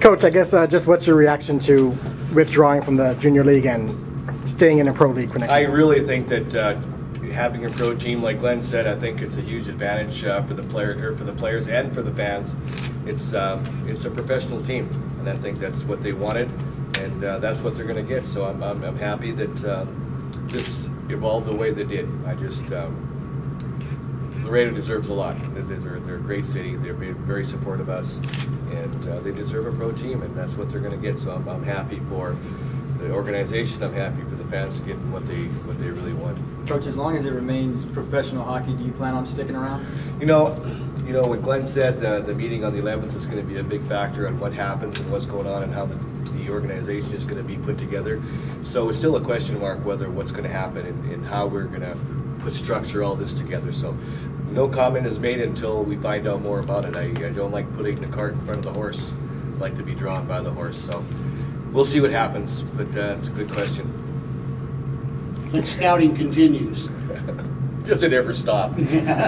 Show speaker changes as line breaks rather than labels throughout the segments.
Coach, I guess just what's your reaction to withdrawing from the junior league and staying in a pro league for next season?
I really think that having a pro team, like Glenn said, I think it's a huge advantage for the players and for the fans. It's a professional team, and I think that's what they wanted, and that's what they're going to get. So I'm happy that this evolved the way they did. I just Laredo deserves a lot. They're a great city. They're very supportive of us, and they deserve a pro team, and that's what they're going to get. So I'm happy for the organization. I'm happy for the fans getting what they really want.
Coach, as long as it remains professional hockey, do you plan on sticking around?
You know, what Glenn said, the meeting on the 11th is going to be a big factor on what happens and what's going on and how the organization is going to be put together. So it's still a question mark what's going to happen and how we're going to structure all this together. So no comment is made until we find out more about it. I don't like putting the cart in front of the horse. I like to be drawn by the horse. So we'll see what happens, but it's a good question.
But scouting continues.
Does it ever stop?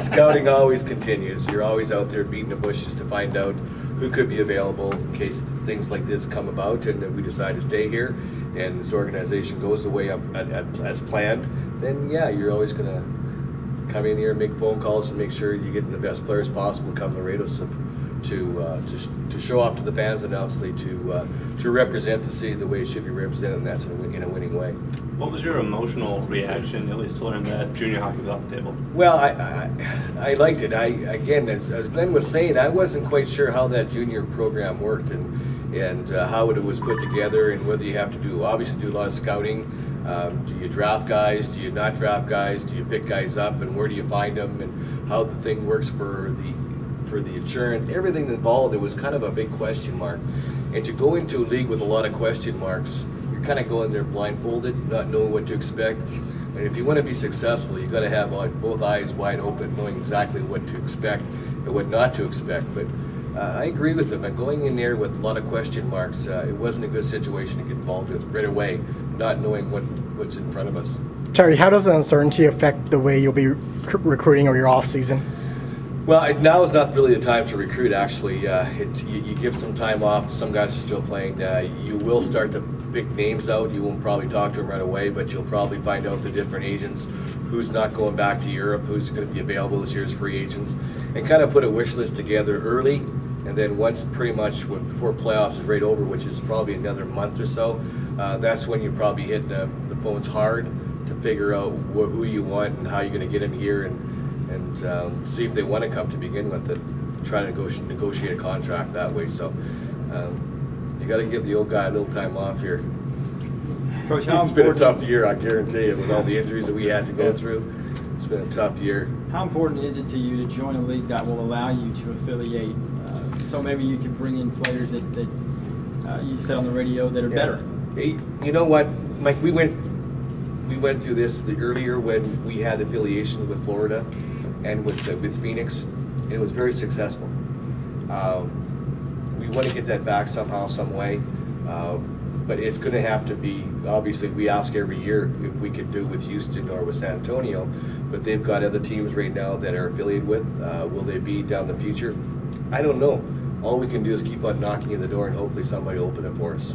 Scouting always continues. You're always out there beating the bushes to find out who could be available in case things like this come about and that we decide to stay here and this organization goes the way as planned. Then yeah, you're always going to come in here and make phone calls and make sure you're getting the best players possible come Laredo to show off to the fans and obviously to represent the city the way it should be represented, and that's in a winning way.
What was your emotional reaction, at least to learn that junior hockey was off the table?
Well, I liked it. Again, as Glenn was saying, I wasn't quite sure how that junior program worked and how it was put together and whether you have to do a lot of scouting. Do you draft guys? Do you not draft guys? Do you pick guys up, and where do you find them? And how the thing works for the insurance, everything involved, it was kind of a big question mark. And to go into a league with a lot of question marks, you're kind of going there blindfolded, not knowing what to expect. And if you want to be successful, you got to have both eyes wide open, knowing exactly what to expect and what not to expect. But I agree with them. And going in there with a lot of question marks, it wasn't a good situation to get involved with right away, not knowing what's in front of us.
Terry, how does the uncertainty affect the way you'll be recruiting or your off season?
Well, now is not really the time to recruit, actually. You give some time off. Some guys are still playing. You will start to pick names out. You won't probably talk to them right away, but you'll probably find out the different agents, who's not going back to Europe, who's going to be available this year as free agents, and kind of put a wish list together early. And then once pretty much before playoffs is right over, which is probably another month or so, that's when you probably hit the phones hard to figure out who you want and how you're going to get them here and see if they want to come to begin with and try to negotiate a contract that way. So you got to give the old guy a little time off here.
Coach,
it's been a tough year, I guarantee you, with all the injuries that we had to go through. It's been a tough year.
How important is it to you to join a league that will allow you to affiliate? So maybe you can bring in players that you said on the radio that are better.
You know what, Mike? We went through this earlier when we had affiliation with Florida and with Phoenix, and it was very successful. We want to get that back somehow, some way, but it's going to have to be, obviously we ask every year if we can do with Houston or with San Antonio, but they've got other teams right now that are affiliated with. Will they be down the future? I don't know. All we can do is keep on knocking at the door and hopefully somebody will open it for us.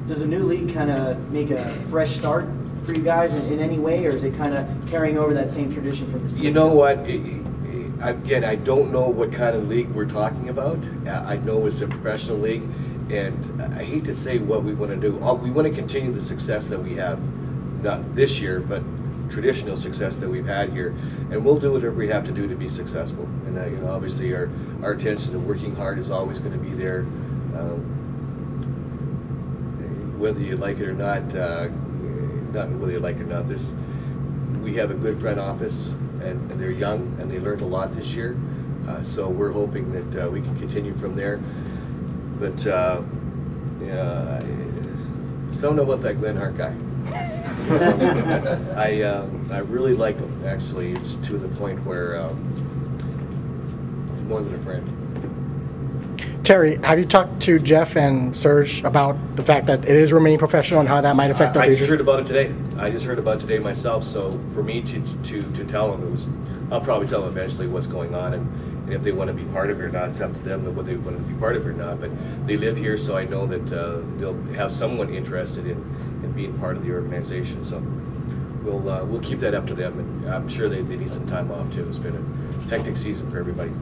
Does the new league kind of make a fresh start for you guys in any way, or is it kind of carrying over that same tradition from the season?
You know what? Again, I don't know what kind of league we're talking about. I know it's a professional league, and I hate to say what we want to do. We want to continue the success that we have, not this year, but traditional success that we've had here, and we'll do whatever we have to do to be successful. And you know, obviously, our attention to working hard is always going to be there. Whether you like it or not whether you like it or not, we have a good front office, and they're young, and they learned a lot this year. So we're hoping that we can continue from there. But yeah, something about that Glenn Hart guy. I really like him. Actually, it's to the point where he's more than a friend.
Terry, have you talked to Jeff and Serge about the fact that it is remaining professional and how that might affect the future?
I just heard about it today. I just heard about it today myself. So for me to tell him, I'll probably tell him eventually what's going on, And if they want to be part of it or not, it's up to them whether they want to be part of it or not. But they live here, so I know that they'll have someone interested in being part of the organization. So we'll keep that up to them, and I'm sure they need some time off too. It's been a hectic season for everybody.